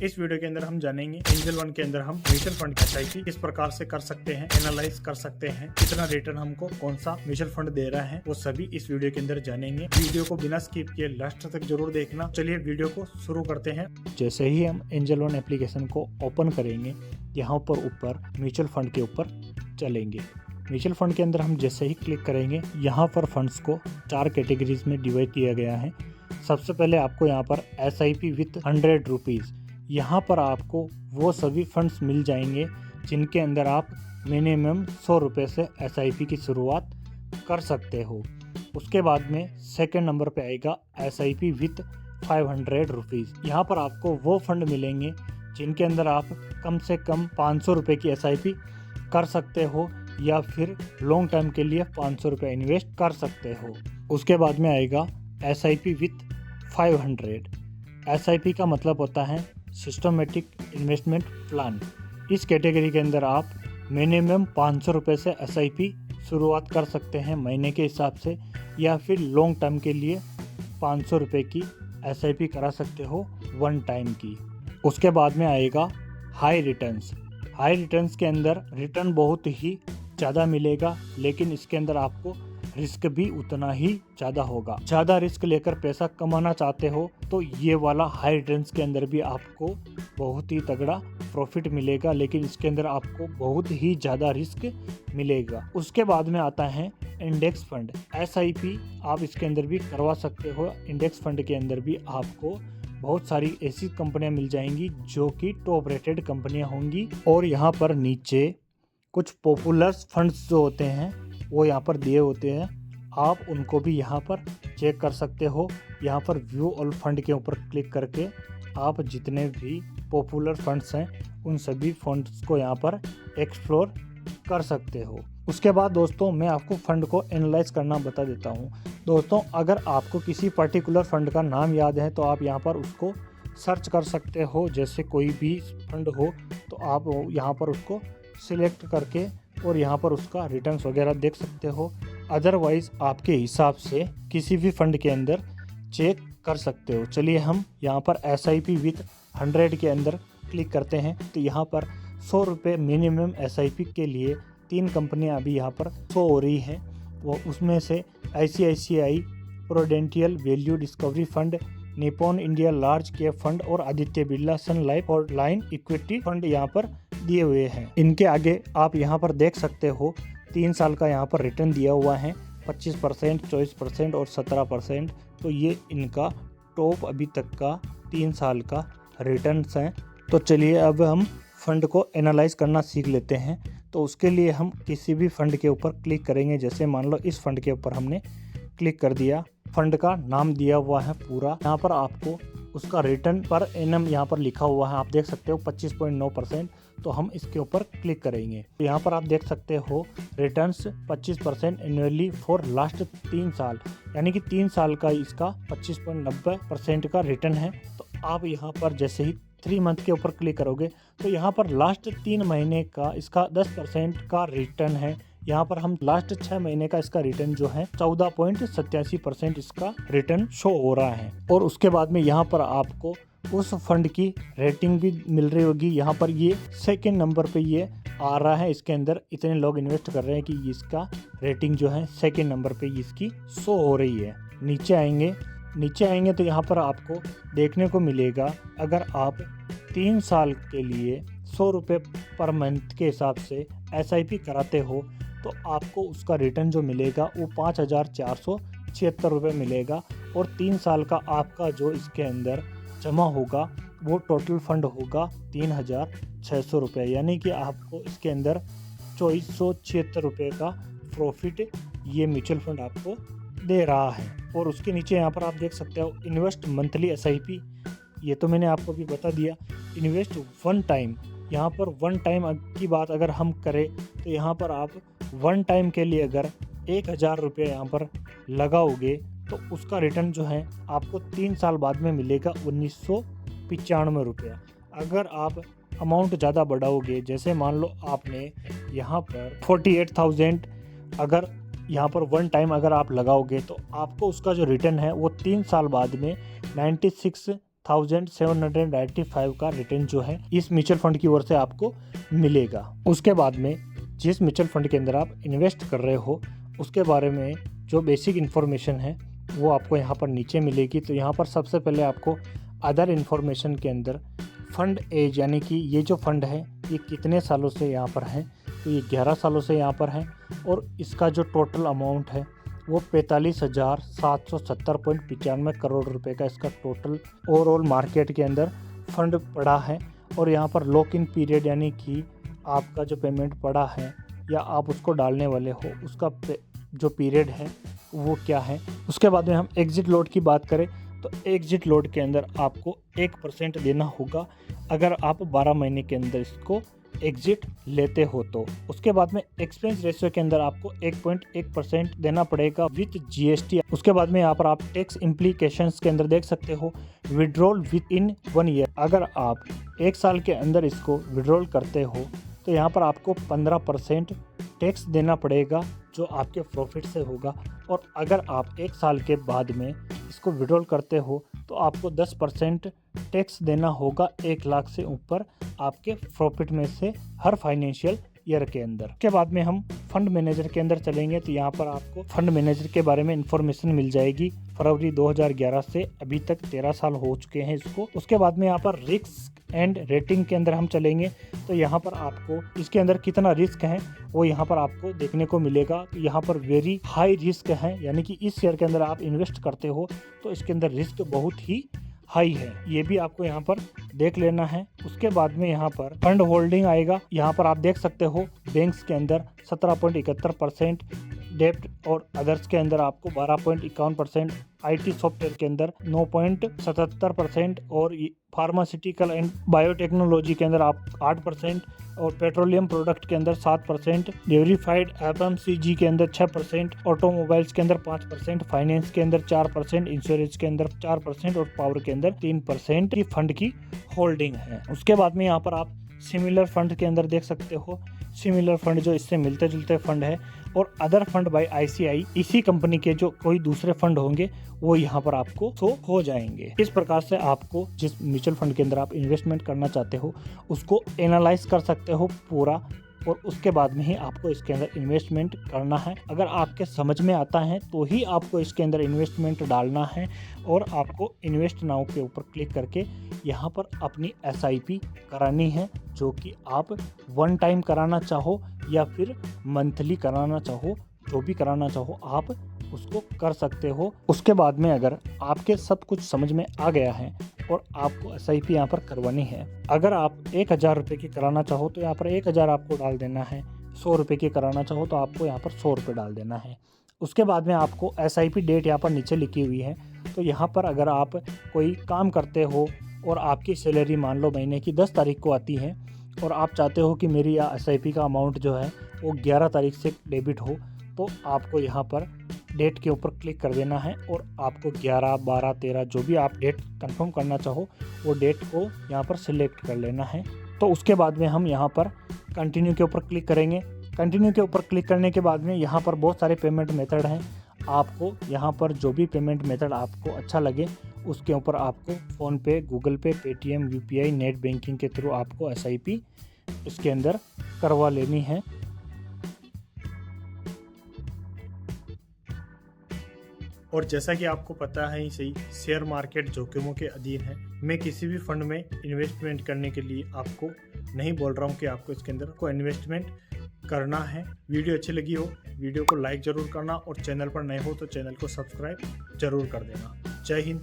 इस वीडियो के अंदर हम जानेंगे एंजल वन के अंदर हम म्यूचुअल फंड की एसआईपी किस प्रकार से कर सकते हैं, एनालाइज कर सकते हैं, कितना रिटर्न हमको कौन सा म्यूचुअल फंड दे रहा है, वो सभी इस वीडियो के अंदर जानेंगे। वीडियो को बिना स्किप किए लास्ट तक जरूर देखना। चलिए वीडियो को शुरू करते हैं। जैसे ही हम एंजल वन एप्लीकेशन को ओपन करेंगे, यहाँ पर ऊपर म्यूचुअल फंड के ऊपर चलेंगे। म्यूचुअल फंड के अंदर हम जैसे ही क्लिक करेंगे, यहाँ पर फंड्स को 4 कैटेगरीज में डिवाइड किया गया है। सबसे पहले आपको यहाँ पर SIP विथ 100 रुपीज़, यहाँ पर आपको वो सभी फंड्स मिल जाएंगे जिनके अंदर आप मिनिमम 100 रुपये से SIP की शुरुआत कर सकते हो। उसके बाद में सेकंड नंबर पे आएगा SIP विथ 500 रुपीज़। यहाँ पर आपको वो फंड मिलेंगे जिनके अंदर आप कम से कम 500 रुपये की SIP कर सकते हो या फिर लॉन्ग टर्म के लिए 500 रुपये इन्वेस्ट कर सकते हो। उसके बाद में आएगा SIP विथ 500। SIP का मतलब होता है सिस्टमेटिक इन्वेस्टमेंट प्लान। इस कैटेगरी के अंदर आप मिनिमम 500 रुपये से SIP शुरुआत कर सकते हैं महीने के हिसाब से, या फिर लॉन्ग टर्म के लिए 500 रुपये की SIP करा सकते हो वन टाइम की। उसके बाद में आएगा हाई रिटर्न्स। हाई रिटर्न्स के अंदर रिटर्न बहुत ही ज़्यादा मिलेगा, लेकिन इसके अंदर आपको रिस्क भी उतना ही ज़्यादा होगा। ज़्यादा रिस्क लेकर पैसा कमाना चाहते हो तो ये वाला हाई रिटर्न्स के अंदर भी आपको बहुत ही तगड़ा प्रॉफिट मिलेगा, लेकिन इसके अंदर आपको बहुत ही ज़्यादा रिस्क मिलेगा। उसके बाद में आता है इंडेक्स फंड। SIP आप इसके अंदर भी करवा सकते हो। इंडेक्स फंड के अंदर भी आपको बहुत सारी ऐसी कंपनियां मिल जाएंगी जो कि टॉप रेटेड कंपनियां होंगी, और यहाँ पर नीचे कुछ पॉपुलर फंड्स जो होते हैं वो यहाँ पर दिए होते हैं। आप उनको भी यहाँ पर चेक कर सकते हो। यहाँ पर व्यू ऑल फंड के ऊपर क्लिक करके आप जितने भी पॉपुलर फंड्स हैं उन सभी फंड्स को यहाँ पर एक्सप्लोर कर सकते हो। उसके बाद दोस्तों मैं आपको फंड को एनालाइज करना बता देता हूँ। दोस्तों अगर आपको किसी पर्टिकुलर फंड का नाम याद है तो आप यहाँ पर उसको सर्च कर सकते हो। जैसे कोई भी फंड हो तो आप यहाँ पर उसको सिलेक्ट करके और यहाँ पर उसका रिटर्न्स वगैरह देख सकते हो। अदरवाइज आपके हिसाब से किसी भी फंड के अंदर चेक कर सकते हो। चलिए हम यहाँ पर SIP विथ 100 के अंदर क्लिक करते हैं तो यहाँ पर 100 रुपये मिनिमम SIP के लिए 3 कंपनियाँ अभी यहाँ पर शो हो रही हैं। वो उसमें से ICICI Prudential value discovery fund, Nippon India large cap fund और आदित्य बिरला सन लाइफ और लाइन इक्विटी फंड यहाँ पर दिए हुए हैं। इनके आगे आप यहाँ पर देख सकते हो 3 साल का यहाँ पर रिटर्न दिया हुआ है, 25%, 24% और 17%। तो ये इनका टॉप अभी तक का 3 साल का रिटर्न्स हैं। तो चलिए अब हम फंड को एनालाइज करना सीख लेते हैं। तो उसके लिए हम किसी भी फंड के ऊपर क्लिक करेंगे। जैसे मान लो इस फंड के ऊपर हमने क्लिक कर दिया, फंड का नाम दिया हुआ है पूरा। यहाँ पर आपको उसका रिटर्न पर एनम यहाँ पर लिखा हुआ है, आप देख सकते हो 25.9%। तो हम इसके ऊपर क्लिक करेंगे। तो यहाँ पर आप देख सकते हो रिटर्न्स 25% एनुअली फॉर लास्ट 3 साल, यानी कि 3 साल का इसका 25.90% का रिटर्न है। तो आप यहाँ पर जैसे ही 3 मंथ के ऊपर क्लिक करोगे तो यहाँ पर लास्ट 3 महीने का इसका 10% का रिटर्न है। यहाँ पर हम लास्ट 6 महीने का इसका रिटर्न जो है 14.87% इसका रिटर्न शो हो रहा है। और उसके बाद में यहाँ पर आपको उस फंड की रेटिंग भी मिल रही होगी। यहाँ पर ये सेकंड नंबर पे ये आ रहा है, इसके अंदर इतने लोग इन्वेस्ट कर रहे हैं कि इसका रेटिंग जो है सेकंड नंबर पे इसकी शो हो रही है। नीचे आएंगे तो यहाँ पर आपको देखने को मिलेगा, अगर आप 3 साल के लिए 100 रुपये पर मंथ के हिसाब से SIP कराते हो तो आपको उसका रिटर्न जो मिलेगा वो 5,476 रुपये मिलेगा। और 3 साल का आपका जो इसके अंदर जमा होगा वो टोटल फंड होगा 3,600 रुपये, यानी कि आपको इसके अंदर 2,476 रुपये का प्रॉफिट ये म्यूचुअल फंड आपको दे रहा है। और उसके नीचे यहाँ पर आप देख सकते हो इन्वेस्ट मंथली SIP, ये तो मैंने आपको भी बता दिया। इन्वेस्ट वन टाइम, यहाँ पर वन टाइम की बात अगर हम करें तो यहाँ पर आप वन टाइम के लिए अगर 1,000 रुपये यहाँ पर लगाओगे तो उसका रिटर्न जो है आपको 3 साल बाद में मिलेगा 1,995 रुपया। अगर आप अमाउंट ज़्यादा बढ़ाओगे, जैसे मान लो आपने यहाँ पर 48,000 अगर यहाँ पर वन टाइम अगर आप लगाओगे तो आपको उसका जो रिटर्न है वो 3 साल बाद में 1795 का रिटर्न जो है इस म्यूचुअल फंड की ओर से आपको मिलेगा। उसके बाद में जिस म्यूचुअल फंड के अंदर आप इन्वेस्ट कर रहे हो उसके बारे में जो बेसिक इन्फॉर्मेशन है वो आपको यहाँ पर नीचे मिलेगी। तो यहाँ पर सबसे पहले आपको अदर इन्फॉर्मेशन के अंदर फंड एज यानी कि ये जो फंड है ये कितने सालों से यहाँ पर है, तो ये 11 सालों से यहाँ पर है और इसका जो टोटल अमाउंट है वो 45,770.95 करोड़ रुपए का इसका टोटल ओवरऑल मार्केट के अंदर फंड पड़ा है। और यहाँ पर लॉक इन पीरियड यानी कि आपका जो पेमेंट पड़ा है या आप उसको डालने वाले हो उसका जो पीरियड है वो क्या है। उसके बाद में हम एग्जिट लोड की बात करें तो एग्जिट लोड के अंदर आपको 1% देना होगा अगर आप 12 महीने के अंदर इसको एग्जिट लेते हो तो। उसके बाद में एक्सपेंस रेशियो के अंदर आपको 1.1% देना पड़ेगा विथ जीएसटी। उसके बाद में यहाँ पर आप टैक्स इम्प्लीकेशंस के अंदर देख सकते हो विड्रॉल विद इन 1 ईयर। अगर आप 1 साल के अंदर इसको विड्रॉल करते हो तो यहाँ पर आपको 15% टैक्स देना पड़ेगा जो आपके प्रॉफिट से होगा। और अगर आप 1 साल के बाद में इसको विड्रॉल करते हो तो आपको 10% टैक्स देना होगा 1 लाख से ऊपर आपके प्रॉफिट में से हर फाइनेंशियल ईयर के अंदर। के बाद में हम फंड मैनेजर के अंदर चलेंगे तो यहाँ पर आपको फंड मैनेजर के बारे में इंफॉर्मेशन मिल जाएगी। फरवरी 2011 से अभी तक 13 साल हो चुके हैं इसको। उसके बाद में यहाँ पर रिस्क एंड रेटिंग के अंदर हम चलेंगे तो यहाँ पर आपको इसके अंदर कितना रिस्क है वो यहाँ पर आपको देखने को मिलेगा। तो यहाँ पर वेरी हाई रिस्क है यानी कि इस शेयर के अंदर आप इन्वेस्ट करते हो तो इसके अंदर रिस्क बहुत ही हाई है, ये भी आपको यहाँ पर देख लेना है। उसके बाद में यहाँ पर फंड होल्डिंग आएगा। यहाँ पर आप देख सकते हो बैंक्स के अंदर 17.71%, डेब्ट और अदर्स के अंदर आपको 12.51%, आईटी सॉफ्टवेयर के अंदर 9.77% और फार्मास्यूटिकल एंड बायोटेक्नोलॉजी के अंदर आप 8% और पेट्रोलियम प्रोडक्ट के अंदर 7%, डेयरीफाइड एफएमसीजी के अंदर 6%, ऑटोमोबाइल्स के अंदर 5%, फाइनेंस के अंदर 4%, इंश्योरेंस के अंदर 4% और पावर के अंदर 3% की फंड की होल्डिंग है। उसके बाद में यहाँ पर आप सिमिलर फंड के अंदर देख सकते हो सिमिलर फंड जो इससे मिलते जुलते फंड है और अदर फंड बाय आईसीआई इसी कंपनी के जो कोई दूसरे फंड होंगे वो यहाँ पर आपको शो हो जाएंगे। इस प्रकार से आपको जिस म्यूचुअल फंड के अंदर आप इन्वेस्टमेंट करना चाहते हो उसको एनालाइज कर सकते हो पूरा और उसके बाद में ही आपको इसके अंदर इन्वेस्टमेंट करना है। अगर आपके समझ में आता है तो ही आपको इसके अंदर इन्वेस्टमेंट डालना है और आपको इन्वेस्ट नाउ के ऊपर क्लिक करके यहाँ पर अपनी एसआईपी करानी है जो कि आप 1 टाइम कराना चाहो या फिर मंथली कराना चाहो, जो भी कराना चाहो आप उसको कर सकते हो। उसके बाद में अगर आपके सब कुछ समझ में आ गया है और आपको एसआईपी यहाँ पर करवानी है, अगर आप 1000 रुपये की कराना चाहो तो यहाँ पर 1000 आपको डाल देना है, 100 रुपये की कराना चाहो तो आपको यहाँ पर 100 रुपये डाल देना है। उसके बाद में आपको एसआईपी डेट यहाँ पर नीचे लिखी हुई है। तो यहाँ पर अगर आप कोई काम करते हो और आपकी सैलरी मान लो महीने की 10 तारीख को आती है और आप चाहते हो कि मेरी या एसआईपी का अमाउंट जो है वो 11 तारीख से डेबिट हो, तो आपको यहाँ पर डेट के ऊपर क्लिक कर देना है और आपको 11, 12, 13 जो भी आप डेट कंफर्म करना चाहो वो डेट को यहाँ पर सिलेक्ट कर लेना है। तो उसके बाद में हम यहाँ पर कंटिन्यू के ऊपर क्लिक करेंगे। कंटिन्यू के ऊपर क्लिक करने के बाद में यहाँ पर बहुत सारे पेमेंट मेथड हैं। आपको यहाँ पर जो भी पेमेंट मेथड आपको अच्छा लगे उसके ऊपर आपको फ़ोनपे, गूगल पे, पेटीएम, यूपीआई, नेट बैंकिंग के थ्रू आपको एसआईपी इसके अंदर करवा लेनी है। और जैसा कि आपको पता है ही सही, शेयर मार्केट जोखिमों के अधीन है। मैं किसी भी फंड में इन्वेस्टमेंट करने के लिए आपको नहीं बोल रहा हूँ कि आपको इसके अंदर को इन्वेस्टमेंट करना है। वीडियो अच्छी लगी हो वीडियो को लाइक ज़रूर करना और चैनल पर नए हो तो चैनल को सब्सक्राइब जरूर कर देना। जय हिंद।